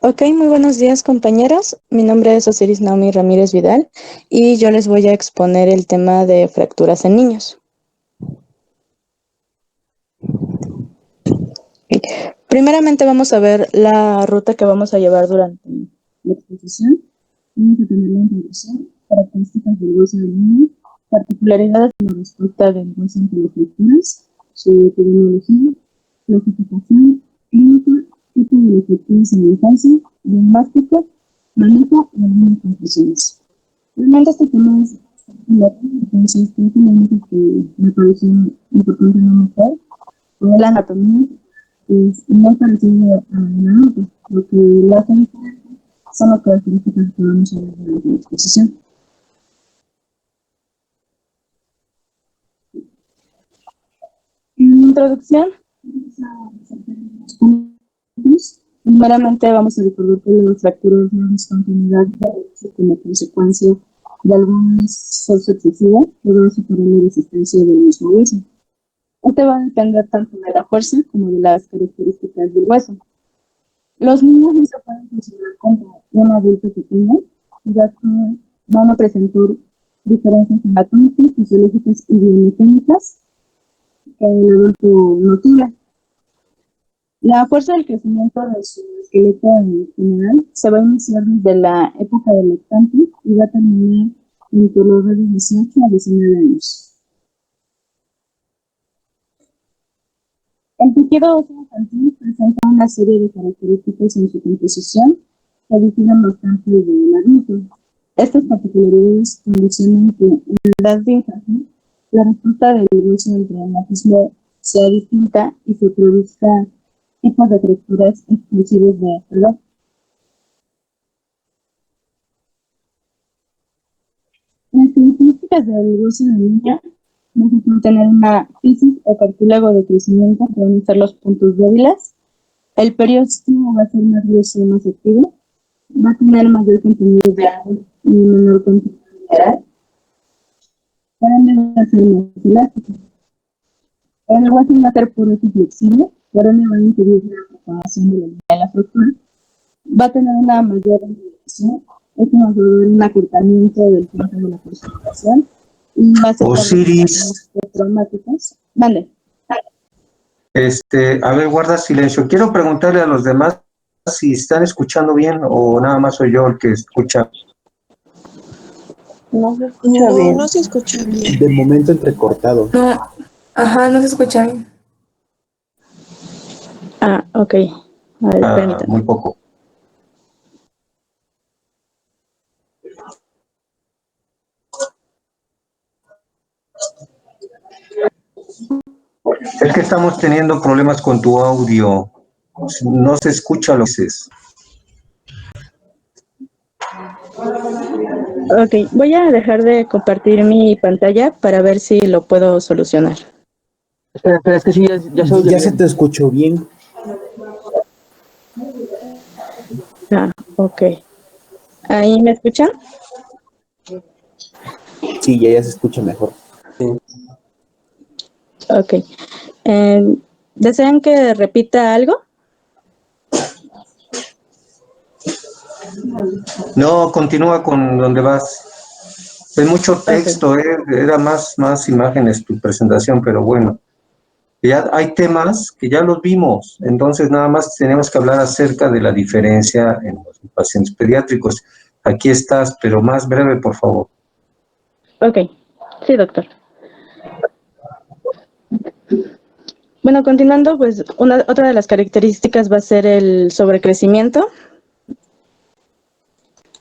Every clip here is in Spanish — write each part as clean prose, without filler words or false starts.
Ok, muy buenos días compañeros. Mi nombre es Osiris Naomi Ramírez Vidal y yo les voy a exponer el tema de fracturas en niños. Primeramente vamos a ver la ruta que vamos a llevar durante la exposición. Vamos a tener la introducción, características del hueso del niño, particularidades de la respuesta del hueso ante las fracturas, su epidemiología, clasificación, clínica, tipo de las fracturas en la infancia, diagnóstico, manejo y algunas conclusiones. Realmente este tema es entonces creo que lo único que me pareció importante no meter fue la anatomía, que es muy parecida a la otra. Lo que la hace diferente son las características que vamos a ver durante la exposición. En introducción, primeramente vamos a recordar que las fracturas de discontinuidad como consecuencia de algún esfuerzo excesivo que va a superar la resistencia del mismo hueso. Este va a depender tanto de la fuerza como de las características del hueso. Los niños no se pueden considerar como un adulto pequeño, ya que van a presentar diferencias anatómicas, fisiológicas y biomecánicas que el adulto no tiene. La fuerza del crecimiento de su esqueleto en general se va a iniciar desde la época del lactante y va a terminar en torno de 18 a 19 años. El tejido óseo infantil presenta una serie de características en su composición que difieren bastante del adulto. Estas particularidades condicionan que en la edad de infantil la respuesta del hueso del traumatismo sea distinta y se produzca tipos de fracturas exclusivos de esta edad. Las características del hueso del niño van a tener una fisis o cartílago de crecimiento que van a ser los puntos débiles. El periósteo va a ser más grueso y más activo. Va a tener mayor contenido de agua y menor contenido mineral. Por ende va a ser más elástico. El hueso va a ser poroso y flexible, por ende va a impedir la propagación de la línea de la fractura. Va a tener una mayor ondulación, esto nos va a dar un acortamiento del tiempo de la presentación y va a ser Osiris, traumáticas. Vale. a ver, guarda silencio. Quiero preguntarle a los demás si están escuchando bien o nada más soy yo el que escucha. No se escucha bien. No se escucha bien. De momento entrecortado. No, no se escucha bien. Ok. A ver, permítame. Muy poco. Es que estamos teniendo problemas con tu audio. No se escucha lo que dices. Ok, voy a dejar de compartir mi pantalla para ver si lo puedo solucionar. Espera, es que sí, ya se oye Ya bien. se te escuchó bien. Ok. ¿Ahí me escuchan? Sí, ya se escucha mejor. Ok. ¿Desean que repita algo? No, continúa con donde vas. Es mucho texto, era más imágenes tu presentación, pero bueno. Ya hay temas que ya los vimos, entonces nada más tenemos que hablar acerca de la diferencia en los pacientes pediátricos. Aquí estás, pero más breve, por favor. Ok, sí, doctor. Bueno, continuando, pues otra de las características va a ser el sobrecrecimiento.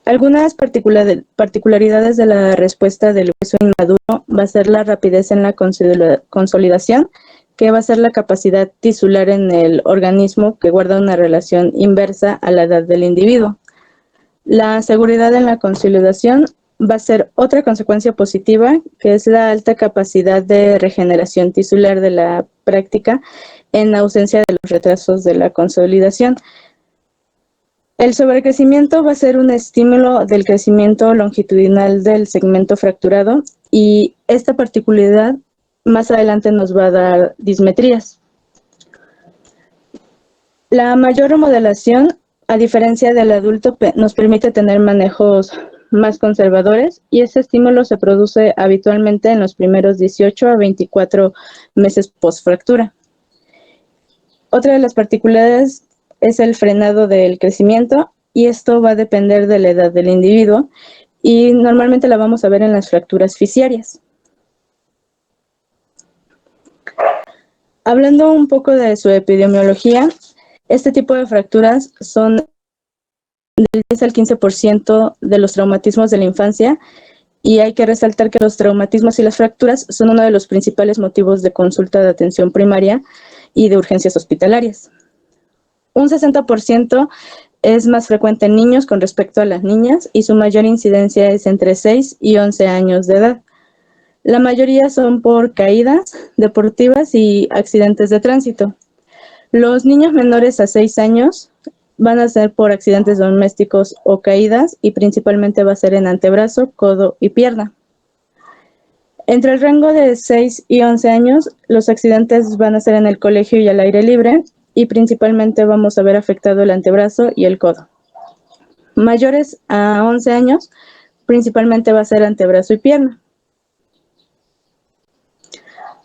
Algunas particularidades de la respuesta del hueso inmaduro va a ser la rapidez en la consolidación, que va a ser la capacidad tisular en el organismo que guarda una relación inversa a la edad del individuo. La seguridad en la consolidación va a ser otra consecuencia positiva, que es la alta capacidad de regeneración tisular de la práctica en ausencia de los retrasos de la consolidación. El sobrecrecimiento va a ser un estímulo del crecimiento longitudinal del segmento fracturado y esta particularidad más adelante nos va a dar dismetrías. La mayor remodelación a diferencia del adulto, nos permite tener manejos más conservadores y ese estímulo se produce habitualmente en los primeros 18 a 24 meses post-fractura. Otra de las particularidades es el frenado del crecimiento y esto va a depender de la edad del individuo y normalmente la vamos a ver en las fracturas fisiarias. Hablando un poco de su epidemiología, este tipo de fracturas son del 10 al 15% de los traumatismos de la infancia y hay que resaltar que los traumatismos y las fracturas son uno de los principales motivos de consulta de atención primaria y de urgencias hospitalarias. Un 60% es más frecuente en niños con respecto a las niñas y su mayor incidencia es entre 6 y 11 años de edad. La mayoría son por caídas deportivas y accidentes de tránsito. Los niños menores a 6 años van a ser por accidentes domésticos o caídas y principalmente va a ser en antebrazo, codo y pierna. Entre el rango de 6 y 11 años, los accidentes van a ser en el colegio y al aire libre y principalmente vamos a ver afectado el antebrazo y el codo. Mayores a 11 años, principalmente va a ser antebrazo y pierna.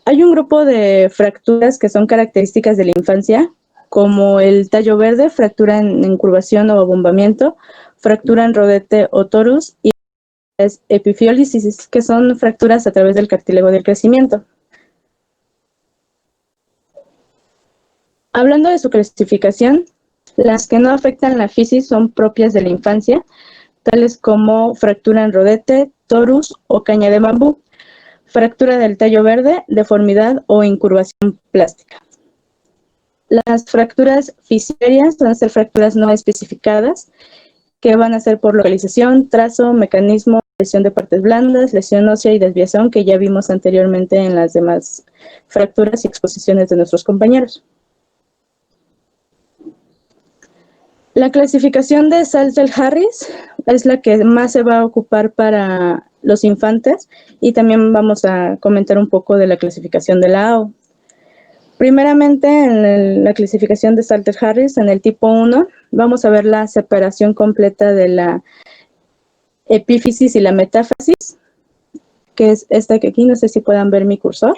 Hay un grupo de fracturas que son características de la infancia, como el tallo verde, fractura en incurvación o abombamiento, fractura en rodete o torus y epifiólisis, que son fracturas a través del cartílago del crecimiento. Hablando de su clasificación, las que no afectan la fisis son propias de la infancia, tales como fractura en rodete, torus o caña de bambú, fractura del tallo verde, deformidad o incurvación plástica. Las fracturas fisiarias van a ser fracturas no especificadas, que van a ser por localización, trazo, mecanismo, lesión de partes blandas, lesión ósea y desviación, que ya vimos anteriormente en las demás fracturas y exposiciones de nuestros compañeros. La clasificación de Salter-Harris es la que más se va a ocupar para los infantes y también vamos a comentar un poco de la clasificación de la AO. Primeramente, en la clasificación de Salter-Harris, en el tipo 1, vamos a ver la separación completa de la epífisis y la metáfisis, que es esta que aquí, no sé si puedan ver mi cursor.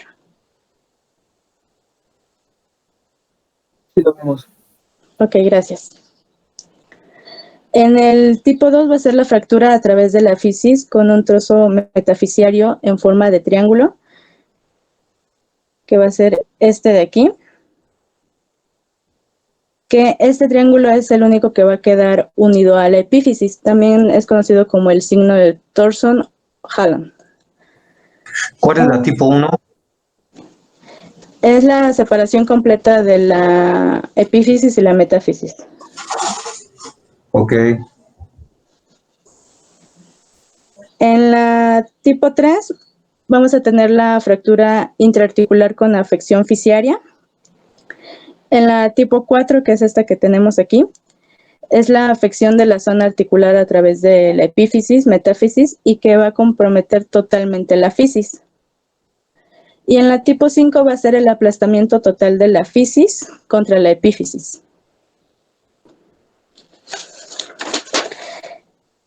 Sí, lo vemos. Ok, gracias. En el tipo 2 va a ser la fractura a través de la fisis con un trozo metafisiario en forma de triángulo, que va a ser este de aquí. Que este triángulo es el único que va a quedar unido a la epífisis. También es conocido como el signo de Thorson-Hallam. ¿Cuál es la tipo 1? Es la separación completa de la epífisis y la metáfisis. Ok. En la tipo 3 vamos a tener la fractura intraarticular con afección fisiaria. En la tipo 4, que es esta que tenemos aquí, es la afección de la zona articular a través de la epífisis, metáfisis y que va a comprometer totalmente la fisis. Y en la tipo 5 va a ser el aplastamiento total de la fisis contra la epífisis.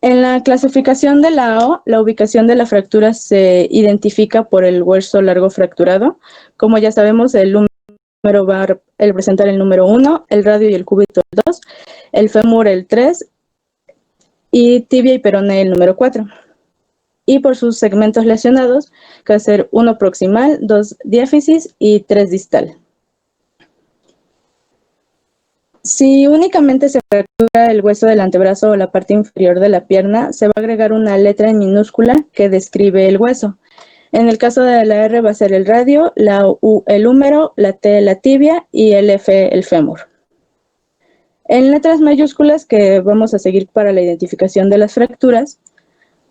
En la clasificación de la AO, la ubicación de la fractura se identifica por el hueso largo fracturado. Como ya sabemos, el número va a representar el número 1, el radio y el cúbito el 2, el fémur el 3 y tibia y peroné el número 4. Y por sus segmentos lesionados, que va a ser 1 proximal, 2 diáfisis y 3 distal. Si únicamente se fractura el hueso del antebrazo o la parte inferior de la pierna, se va a agregar una letra en minúscula que describe el hueso. En el caso de la R va a ser el radio, la U el húmero, la T la tibia y el F el fémur. En letras mayúsculas que vamos a seguir para la identificación de las fracturas.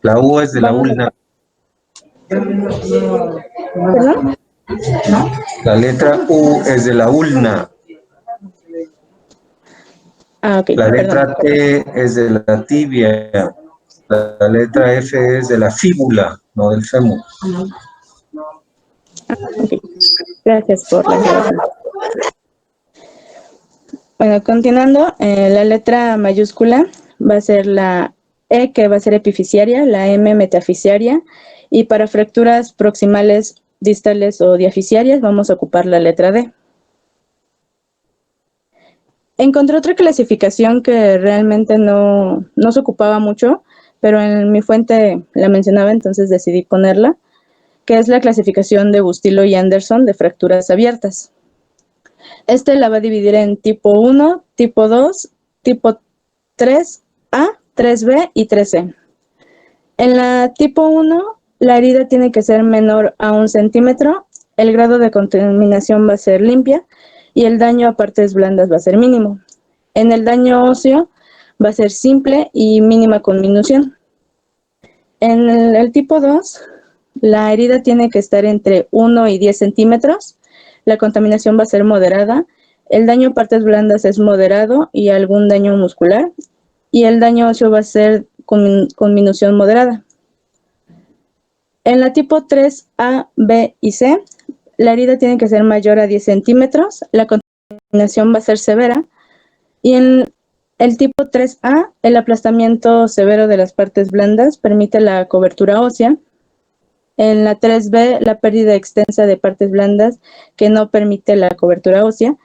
La U es de la ulna. ¿Perdón? La letra U es de la ulna. Ah, ok, La letra perdón. T es de la tibia. La letra F es de la fíbula, no del fémur. Okay. Gracias por la aclaración. Bueno, continuando, la letra mayúscula va a ser la E, que va a ser epifisiaria, la M metafisiaria, y para fracturas proximales, distales o diafisiarias vamos a ocupar la letra D. Encontré otra clasificación que realmente no se ocupaba mucho, pero en mi fuente la mencionaba, entonces decidí ponerla, que es la clasificación de Bustilo y Anderson de fracturas abiertas. La va a dividir en tipo 1, tipo 2, tipo 3A, 3B y 3C. En la tipo 1, la herida tiene que ser menor a 1 centímetro, el grado de contaminación va a ser limpia y el daño a partes blandas va a ser mínimo. En el daño óseo va a ser simple y mínima conminución. En el tipo 2, la herida tiene que estar entre 1 y 10 centímetros, la contaminación va a ser moderada, el daño a partes blandas es moderado y algún daño muscular, y el daño óseo va a ser conminución moderada. En la tipo 3A, B y C, la herida tiene que ser mayor a 10 centímetros, la contaminación va a ser severa, y en el tipo 3A, el aplastamiento severo de las partes blandas permite la cobertura ósea. En la 3B, la pérdida extensa de partes blandas que no permite la cobertura ósea.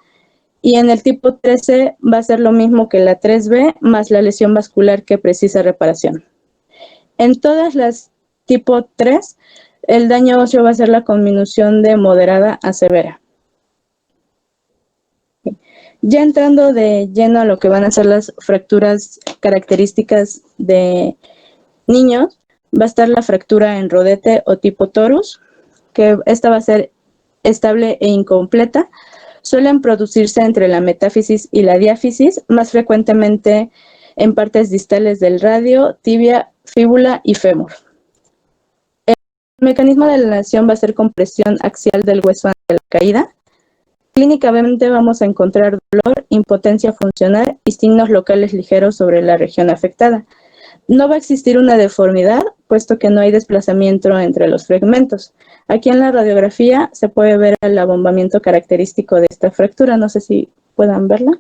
Y en el tipo 3C va a ser lo mismo que la 3B, más la lesión vascular que precisa reparación. En todas las tipo 3, el daño óseo va a ser la conminución de moderada a severa. Ya entrando de lleno a lo que van a ser las fracturas características de niños, va a estar la fractura en rodete o tipo torus, que esta va a ser estable e incompleta. Suelen producirse entre la metáfisis y la diáfisis, más frecuentemente en partes distales del radio, tibia, fíbula y fémur. El mecanismo de la lesión va a ser compresión axial del hueso ante la caída. Clínicamente vamos a encontrar dolor, impotencia funcional y signos locales ligeros sobre la región afectada. No va a existir una deformidad, puesto que no hay desplazamiento entre los fragmentos. Aquí en la radiografía se puede ver el abombamiento característico de esta fractura. No sé si puedan verla.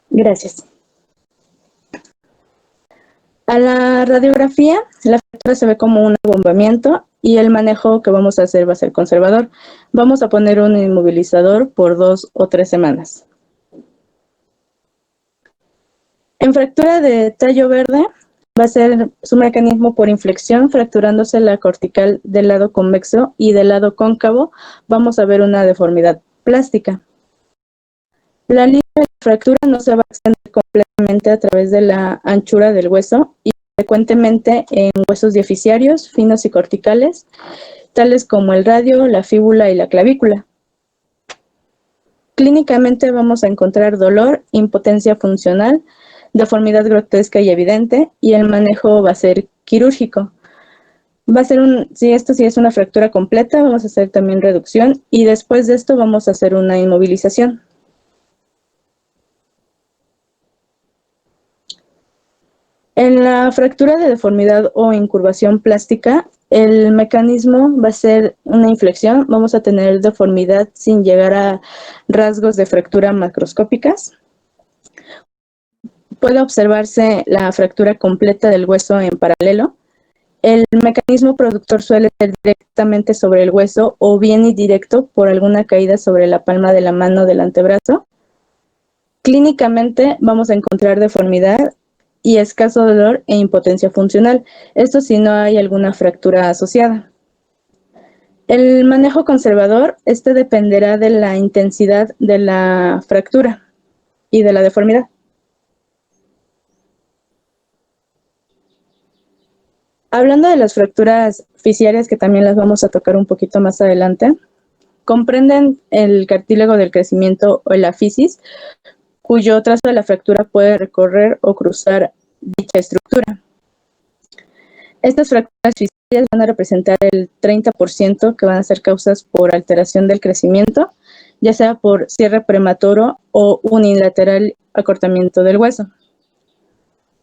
Gracias. A la radiografía, la fractura se ve como un abombamiento y el manejo que vamos a hacer va a ser conservador. Vamos a poner un inmovilizador por 2 o 3 semanas. En fractura de tallo verde, va a ser su mecanismo por inflexión, fracturándose la cortical del lado convexo y del lado cóncavo, vamos a ver una deformidad plástica. La línea de fractura no se va a extender completamente a través de la anchura del hueso y frecuentemente en huesos diafisiarios, finos y corticales, tales como el radio, la fíbula y la clavícula. Clínicamente vamos a encontrar dolor, impotencia funcional, deformidad grotesca y evidente, y el manejo va a ser quirúrgico. Va a ser si esto sí es una fractura completa, vamos a hacer también reducción, y después de esto vamos a hacer una inmovilización. En la fractura de deformidad o incurvación plástica, el mecanismo va a ser una inflexión, vamos a tener deformidad sin llegar a rasgos de fractura macroscópicas. Puede observarse la fractura completa del hueso en paralelo. El mecanismo productor suele ser directamente sobre el hueso o bien indirecto por alguna caída sobre la palma de la mano del antebrazo. Clínicamente vamos a encontrar deformidad y escaso dolor e impotencia funcional. Esto si no hay alguna fractura asociada. El manejo conservador, dependerá de la intensidad de la fractura y de la deformidad. Hablando de las fracturas fisiarias, que también las vamos a tocar un poquito más adelante, comprenden el cartílago del crecimiento o la fisis, cuyo trazo de la fractura puede recorrer o cruzar dicha estructura. Estas fracturas fisiarias van a representar el 30% que van a ser causas por alteración del crecimiento, ya sea por cierre prematuro o unilateral acortamiento del hueso.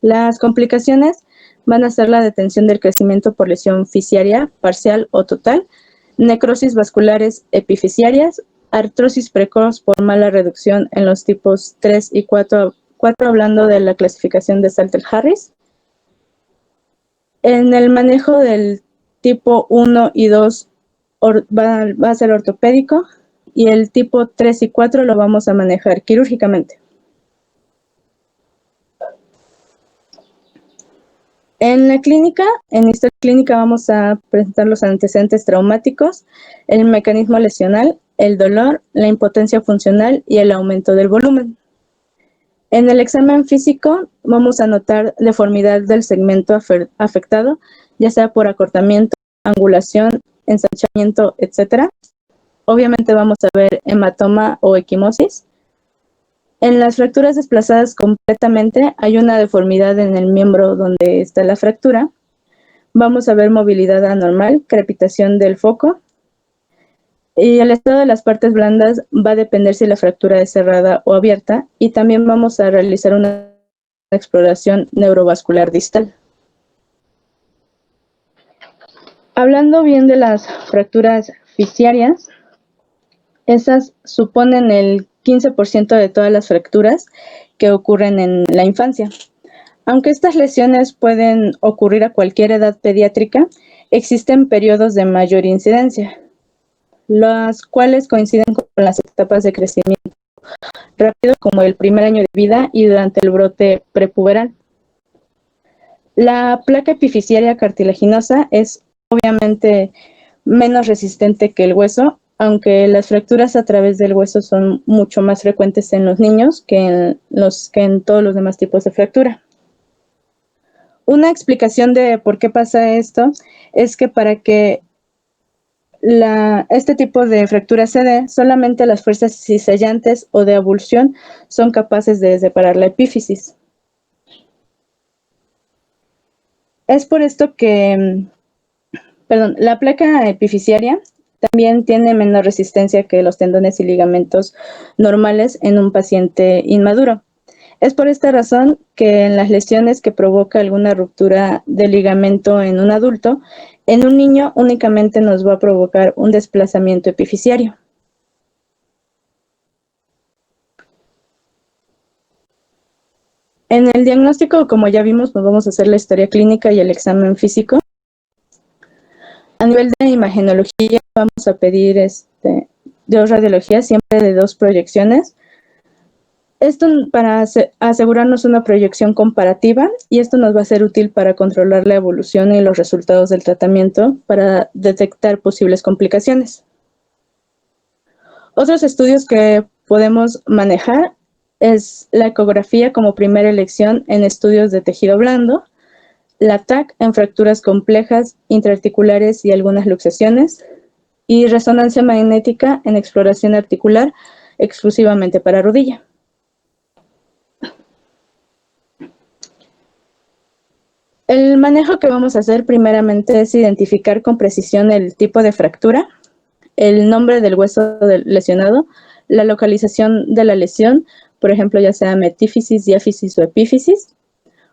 Las complicaciones van a ser la detención del crecimiento por lesión fisiaria parcial o total, necrosis vasculares epifisiarias, artrosis precoz por mala reducción en los tipos 3 y 4 hablando de la clasificación de Salter-Harris. En el manejo del tipo 1 y 2 va a ser ortopédico, y el tipo 3 y 4 lo vamos a manejar quirúrgicamente. En la clínica, en historia clínica, vamos a presentar los antecedentes traumáticos, el mecanismo lesional, el dolor, la impotencia funcional y el aumento del volumen. En el examen físico vamos a notar deformidad del segmento afectado, ya sea por acortamiento, angulación, ensanchamiento, etc. Obviamente vamos a ver hematoma o equimosis. En las fracturas desplazadas completamente hay una deformidad en el miembro donde está la fractura. Vamos a ver movilidad anormal, crepitación del foco. Y el estado de las partes blandas va a depender si la fractura es cerrada o abierta. Y también vamos a realizar una exploración neurovascular distal. Hablando bien de las fracturas fisiarias, esas suponen el 15% de todas las fracturas que ocurren en la infancia. Aunque estas lesiones pueden ocurrir a cualquier edad pediátrica, existen periodos de mayor incidencia, las cuales coinciden con las etapas de crecimiento rápido, como el primer año de vida y durante el brote prepuberal. La placa epifisiaria cartilaginosa es obviamente menos resistente que el hueso, aunque las fracturas a través del hueso son mucho más frecuentes en los niños que en todos los demás tipos de fractura. Una explicación de por qué pasa esto es que para que este tipo de fractura se dé, solamente las fuerzas cisallantes o de abulsión son capaces de separar la epífisis. Es por esto que, la placa epifisiaria también tiene menor resistencia que los tendones y ligamentos normales en un paciente inmaduro. Es por esta razón que en las lesiones que provoca alguna ruptura de ligamento en un adulto, en un niño únicamente nos va a provocar un desplazamiento epifisiario. En el diagnóstico, como ya vimos, nos vamos a hacer la historia clínica y el examen físico. A nivel de imagenología, vamos a pedir dos radiologías, siempre de 2 proyecciones. Esto para asegurarnos una proyección comparativa, y esto nos va a ser útil para controlar la evolución y los resultados del tratamiento para detectar posibles complicaciones. Otros estudios que podemos manejar es la ecografía como primera elección en estudios de tejido blando, la TAC en fracturas complejas, intraarticulares y algunas luxaciones, y resonancia magnética en exploración articular exclusivamente para rodilla. El manejo que vamos a hacer primeramente es identificar con precisión el tipo de fractura, el nombre del hueso lesionado, la localización de la lesión, por ejemplo, ya sea metífisis, diáfisis o epífisis,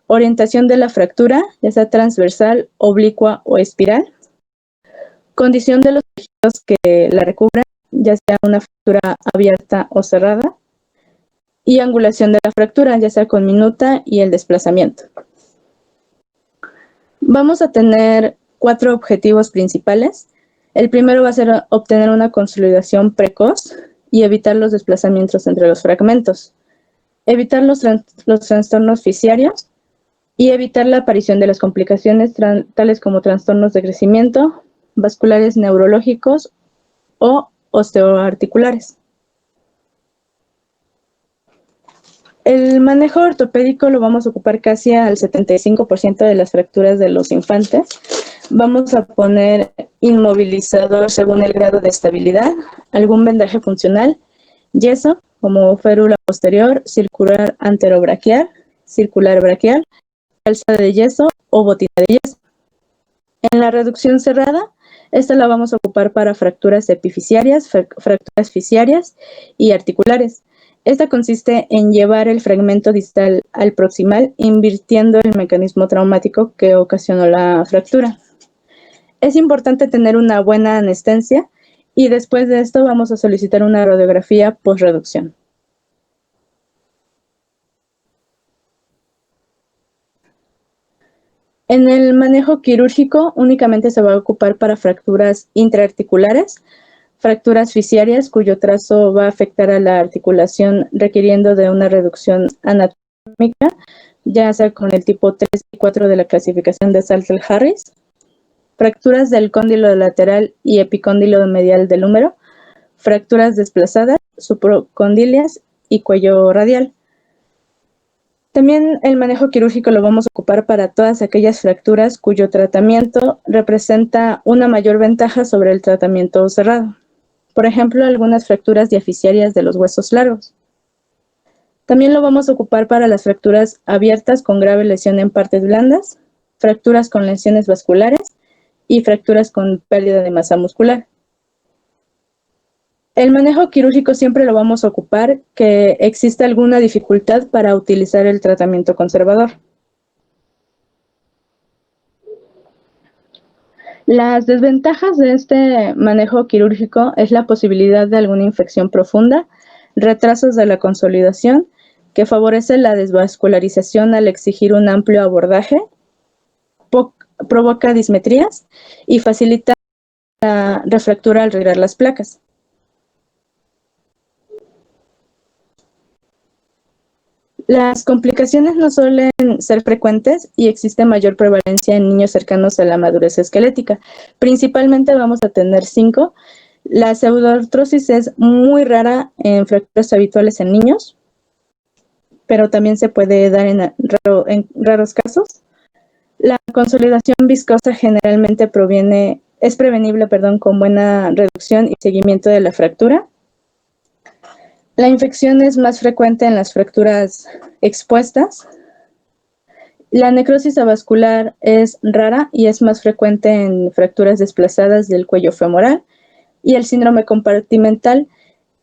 orientación de la fractura, ya sea transversal, oblicua o espiral, condición de los tejidos que la recubran, ya sea una fractura abierta o cerrada, y angulación de la fractura, ya sea con minuta y el desplazamiento. Vamos a tener 4 objetivos principales. El primero va a ser obtener una consolidación precoz y evitar los desplazamientos entre los fragmentos, evitar los trastornos fisiarios y evitar la aparición de las complicaciones tales como trastornos de crecimiento, vasculares neurológicos o osteoarticulares. El manejo ortopédico lo vamos a ocupar casi al 75% de las fracturas de los infantes. Vamos a poner inmovilizador según el grado de estabilidad, algún vendaje funcional, yeso como férula posterior, circular anterobraquial, circular braquial, calzada de yeso o botina de yeso. En la reducción cerrada, esta la vamos a ocupar para fracturas epifisiarias, fracturas fisiarias y articulares. Esta consiste en llevar el fragmento distal al proximal, invirtiendo el mecanismo traumático que ocasionó la fractura. Es importante tener una buena anestesia y después de esto vamos a solicitar una radiografía postreducción. En el manejo quirúrgico únicamente se va a ocupar para fracturas intraarticulares, fracturas fisiarias cuyo trazo va a afectar a la articulación requiriendo de una reducción anatómica, ya sea con el tipo 3 y 4 de la clasificación de Saltel-Harris, fracturas del cóndilo lateral y epicóndilo medial del húmero, fracturas desplazadas, supracondilias y cuello radial. También el manejo quirúrgico lo vamos a ocupar para todas aquellas fracturas cuyo tratamiento representa una mayor ventaja sobre el tratamiento cerrado. Por ejemplo, algunas fracturas diafisiarias de los huesos largos. También lo vamos a ocupar para las fracturas abiertas con grave lesión en partes blandas, fracturas con lesiones vasculares y fracturas con pérdida de masa muscular. El manejo quirúrgico siempre lo vamos a ocupar que exista alguna dificultad para utilizar el tratamiento conservador. Las desventajas de este manejo quirúrgico es la posibilidad de alguna infección profunda, retrasos de la consolidación, que favorece la desvascularización al exigir un amplio abordaje, provoca dismetrías y facilita la refractura al retirar las placas. Las complicaciones no suelen ser frecuentes y existe mayor prevalencia en niños cercanos a la madurez esquelética. Principalmente vamos a tener 5. La pseudoartrosis es muy rara en fracturas habituales en niños, pero también se puede dar en raros casos. La consolidación viscosa generalmente es prevenible con buena reducción y seguimiento de la fractura. La infección es más frecuente en las fracturas expuestas. La necrosis avascular es rara y es más frecuente en fracturas desplazadas del cuello femoral. Y el síndrome compartimental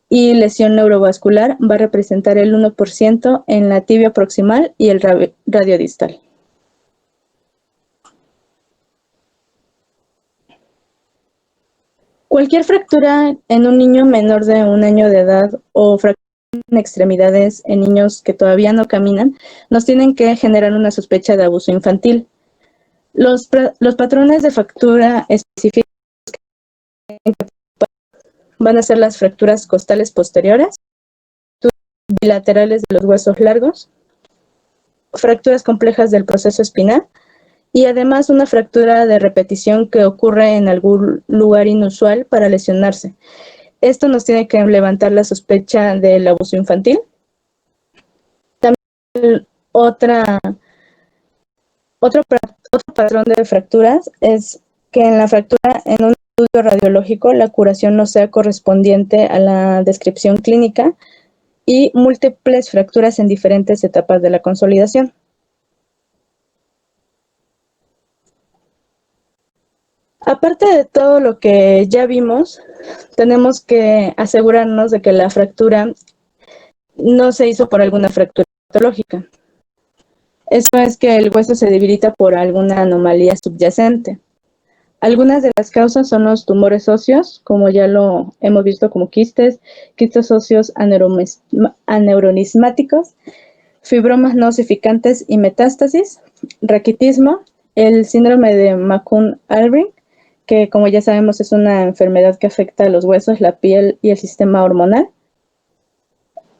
y lesión neurovascular va a representar el 1% en la tibia proximal y el radio distal. Cualquier fractura en un niño menor de 1 año de edad o fractura en extremidades en niños que todavía no caminan, nos tienen que generar una sospecha de abuso infantil. Los patrones de fractura específicos van a ser las fracturas costales posteriores, bilaterales de los huesos largos, fracturas complejas del proceso espinal y además una fractura de repetición que ocurre en algún lugar inusual para lesionarse. Esto nos tiene que levantar la sospecha del abuso infantil. También otro patrón de fracturas es que en la fractura, en un estudio radiológico, la curación no sea correspondiente a la descripción clínica y múltiples fracturas en diferentes etapas de la consolidación. Aparte de todo lo que ya vimos, tenemos que asegurarnos de que la fractura no se hizo por alguna fractura patológica. Eso es que el hueso se debilita por alguna anomalía subyacente. Algunas de las causas son los tumores óseos, como ya lo hemos visto como quistes óseos aneuronismáticos, fibromas no osificantes y metástasis, raquitismo, el síndrome de McCune-Albright, que como ya sabemos es una enfermedad que afecta a los huesos, la piel y el sistema hormonal,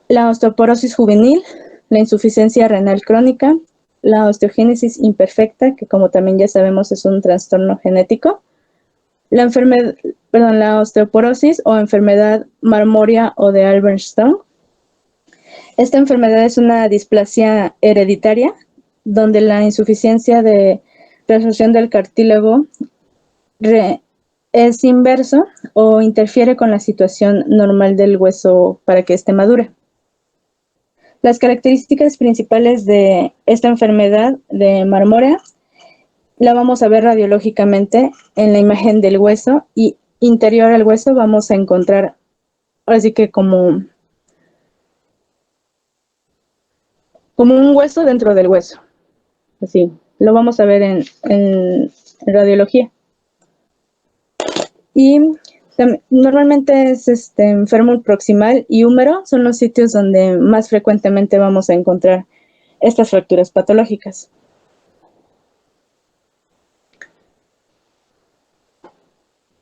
la osteoporosis juvenil, la insuficiencia renal crónica, la osteogénesis imperfecta, que como también ya sabemos es un trastorno genético, la osteoporosis o enfermedad marmórea o de Albert-Stone. Esta enfermedad es una displasia hereditaria, donde la insuficiencia de resorción del cartílago es inverso o interfiere con la situación normal del hueso para que éste madure. Las características principales de esta enfermedad de marmórea la vamos a ver radiológicamente en la imagen del hueso y interior al hueso vamos a encontrar, así que como un hueso dentro del hueso. Así, lo vamos a ver en radiología. Y normalmente es fémur proximal y húmero son los sitios donde más frecuentemente vamos a encontrar estas fracturas patológicas.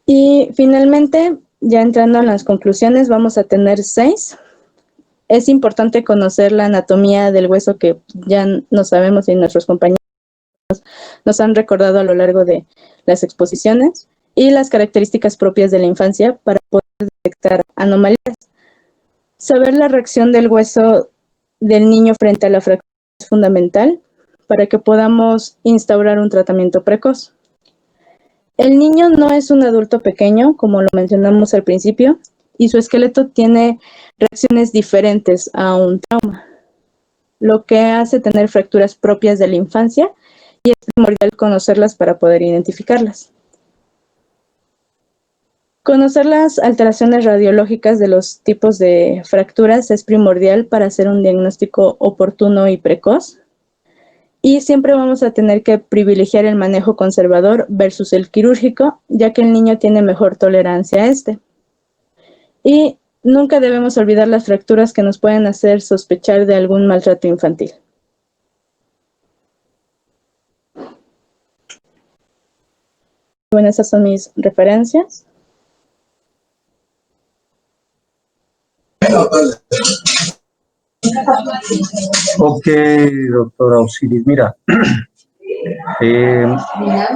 Y finalmente, ya entrando en las conclusiones, vamos a tener 6. Es importante conocer la anatomía del hueso, que ya no sabemos y nuestros compañeros nos han recordado a lo largo de las exposiciones, y las características propias de la infancia para poder detectar anomalías. Saber la reacción del hueso del niño frente a la fractura es fundamental para que podamos instaurar un tratamiento precoz. El niño no es un adulto pequeño, como lo mencionamos al principio, y su esqueleto tiene reacciones diferentes a un trauma, lo que hace tener fracturas propias de la infancia, y es primordial conocerlas para poder identificarlas. Conocer las alteraciones radiológicas de los tipos de fracturas es primordial para hacer un diagnóstico oportuno y precoz. Y siempre vamos a tener que privilegiar el manejo conservador versus el quirúrgico, ya que el niño tiene mejor tolerancia a este. Y nunca debemos olvidar las fracturas que nos pueden hacer sospechar de algún maltrato infantil. Bueno, esas son mis referencias. Ok, doctora Osiris, mira,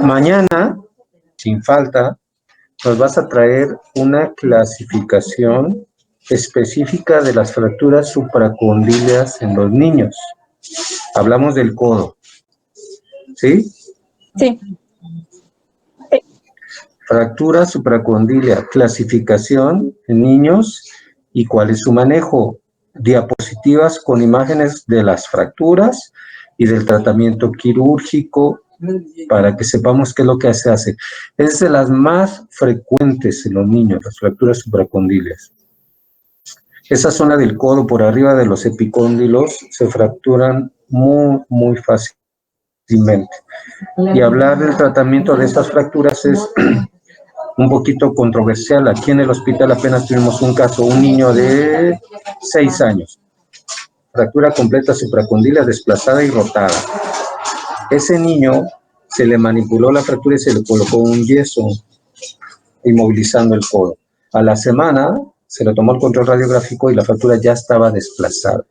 mañana, sin falta, nos vas a traer una clasificación específica de las fracturas supracondíleas en los niños. Hablamos del codo, ¿sí? Sí. Fractura supracondílea, clasificación en niños y cuál es su manejo. Diapositivas con imágenes de las fracturas y del tratamiento quirúrgico para que sepamos qué es lo que se hace. Es de las más frecuentes en los niños, las fracturas supracondíleas. Esa zona del codo por arriba de los epicóndilos se fracturan muy fácilmente. Y hablar del tratamiento de estas fracturas es un poquito controversial. Aquí en el hospital apenas tuvimos un caso, un niño de 6 años, fractura completa supracondílea desplazada y rotada. Ese niño se le manipuló la fractura y se le colocó un yeso inmovilizando el codo. A la semana se le tomó el control radiográfico y la fractura ya estaba desplazada.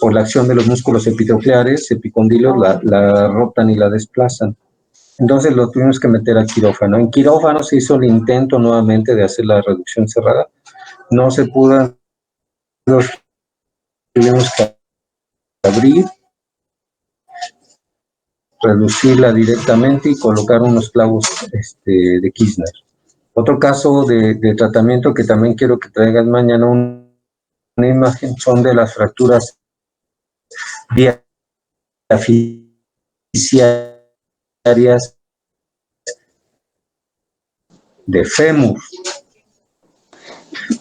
Por la acción de los músculos epiteliales, epicondíleos, la rotan y la desplazan. Entonces lo tuvimos que meter a quirófano. En quirófano se hizo el intento nuevamente de hacer la reducción cerrada. No se pudo. Tuvimos que abrir, reducirla directamente y colocar unos clavos de Kirchner. Otro caso de tratamiento que también quiero que traigas mañana una imagen son de las fracturas diaficiarias de fémur.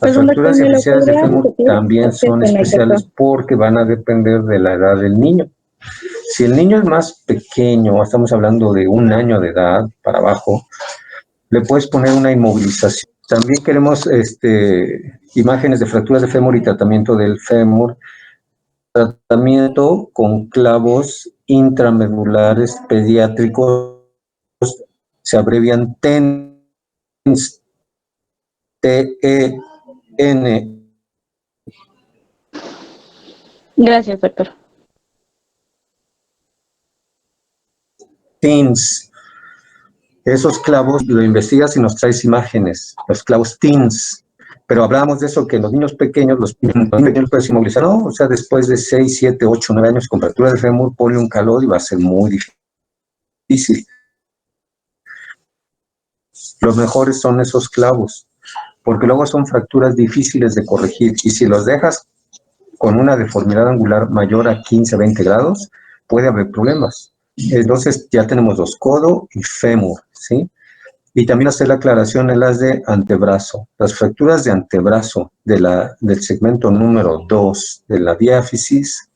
Las fracturas diaficiarias de fémur también son especiales porque van a depender de la edad del niño. Si el niño es más pequeño, estamos hablando de 1 año de edad para abajo, le puedes poner una inmovilización. También queremos imágenes de fracturas de fémur y tratamiento del fémur. Tratamiento con clavos intramedulares pediátricos, se abrevian TENS, T-E-N. Gracias, doctor. TENS. Esos clavos lo investigas y nos traes imágenes, los clavos TENS. Pero hablábamos de eso, que los niños pequeños, los pequeños puedes inmovilizar, ¿no? O sea, después de 6, 7, 8, 9 años con fractura de fémur, ponle un calor y va a ser muy difícil. Los mejores son esos clavos, porque luego son fracturas difíciles de corregir. Y si los dejas con una deformidad angular mayor a 15, 20 grados, puede haber problemas. Entonces ya tenemos los codo y fémur, ¿sí? Y también hacer la aclaración en las de antebrazo. Las fracturas de antebrazo del segmento número 2 de la diáfisis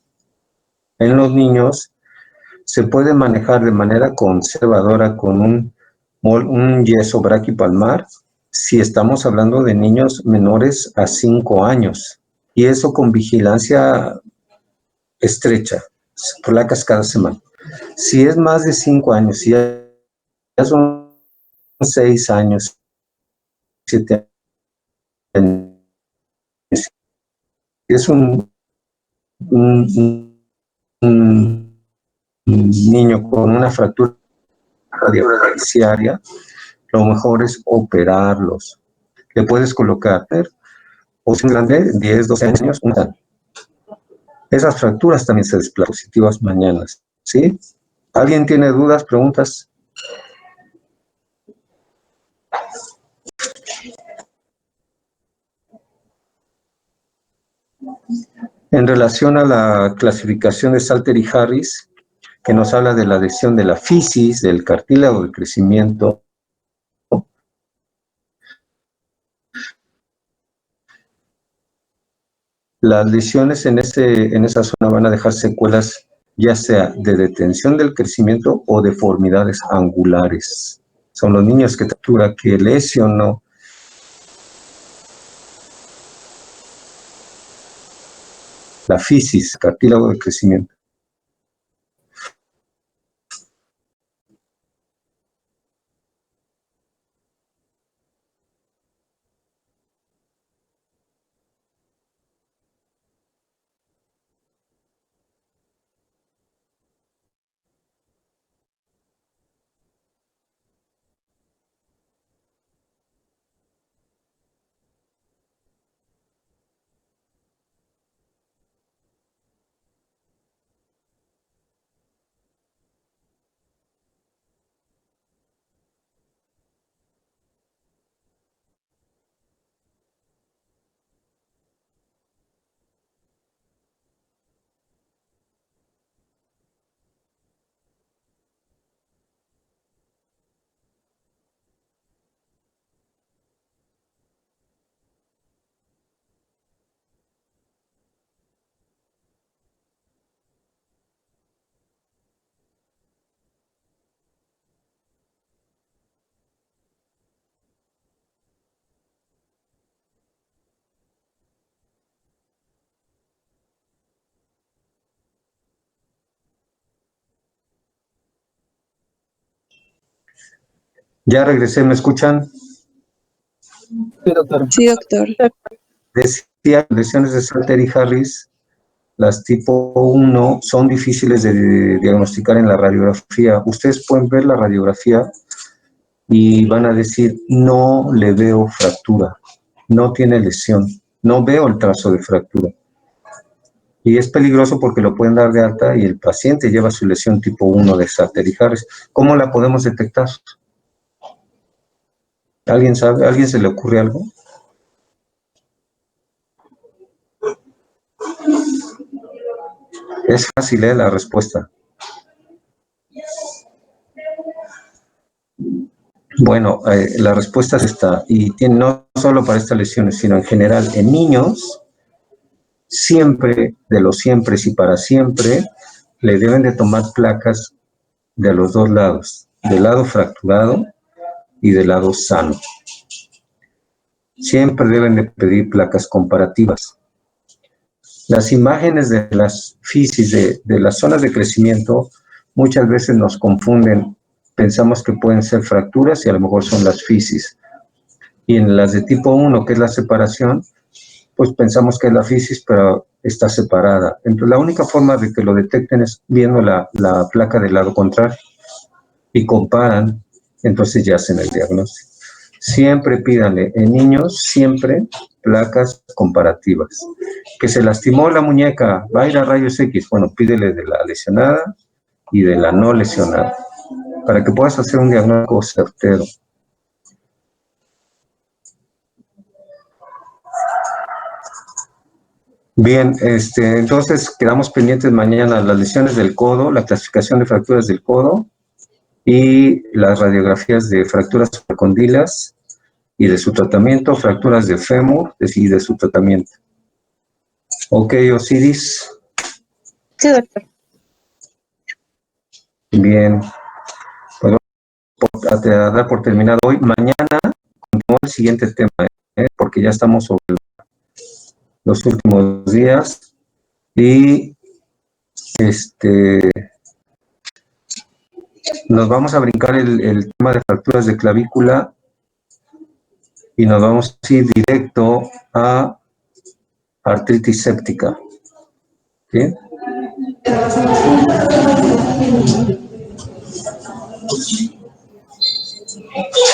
en los niños se pueden manejar de manera conservadora con un un yeso braquipalmar, si estamos hablando de niños menores a 5 años, y eso con vigilancia estrecha, placas cada semana. Si es más de 5 años, si ya son 6 años, 7 años, es un niño con una fractura radiofranciaria, lo mejor es operarlos. Le puedes colocar, o si es grande, 10, 12 años, esas fracturas también se desplazan positivas mañana, ¿sí? ¿Alguien tiene dudas, preguntas? En relación a la clasificación de Salter y Harris, que nos habla de la lesión de la fisis, del cartílago de crecimiento, las lesiones en esa zona van a dejar secuelas ya sea de detención del crecimiento o deformidades angulares. Son los niños que lesionó la fisis, cartílago de crecimiento. Ya regresé, ¿me escuchan? Sí, doctor. Sí, doctor. Decía, lesiones de Salter y Harris, las tipo 1 son difíciles de diagnosticar en la radiografía. Ustedes pueden ver la radiografía y van a decir, no le veo fractura, no tiene lesión, no veo el trazo de fractura. Y es peligroso porque lo pueden dar de alta y el paciente lleva su lesión tipo 1 de Salter y Harris. ¿Cómo la podemos detectar? ¿Alguien sabe? ¿A alguien se le ocurre algo? Es fácil, la respuesta. Bueno, la respuesta es esta, y no solo para estas lesiones, sino en general en niños, siempre, de los siempre y para siempre, le deben de tomar placas de los dos lados, del lado fracturado y del lado sano. Siempre deben de pedir placas comparativas. Las imágenes de las fisis, de las zonas de crecimiento, muchas veces nos confunden. Pensamos que pueden ser fracturas y a lo mejor son las fisis. Y en las de tipo 1, que es la separación, pues pensamos que es la fisis, pero está separada. Entonces, la única forma de que lo detecten es viendo la placa del lado contrario y comparan, entonces ya hacen el diagnóstico. Siempre pídanle, en niños, siempre placas comparativas. Que se lastimó la muñeca, va a ir a rayos X, bueno, pídele de la lesionada y de la no lesionada, para que puedas hacer un diagnóstico certero. Bien, entonces quedamos pendientes mañana las lesiones del codo, la clasificación de fracturas del codo y las radiografías de fracturas condilas y de su tratamiento, fracturas de fémur y de su tratamiento. Ok, Osiris. Sí, doctor. Bien. a dar por terminado hoy. Mañana continúa el siguiente tema, porque ya estamos sobre los últimos días y nos vamos a brincar el tema de fracturas de clavícula y nos vamos a ir directo a artritis séptica. ¿Sí?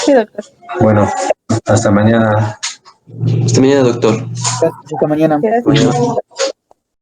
Sí, doctor. Bueno, hasta mañana. Hasta mañana, doctor. Hasta mañana. Gracias.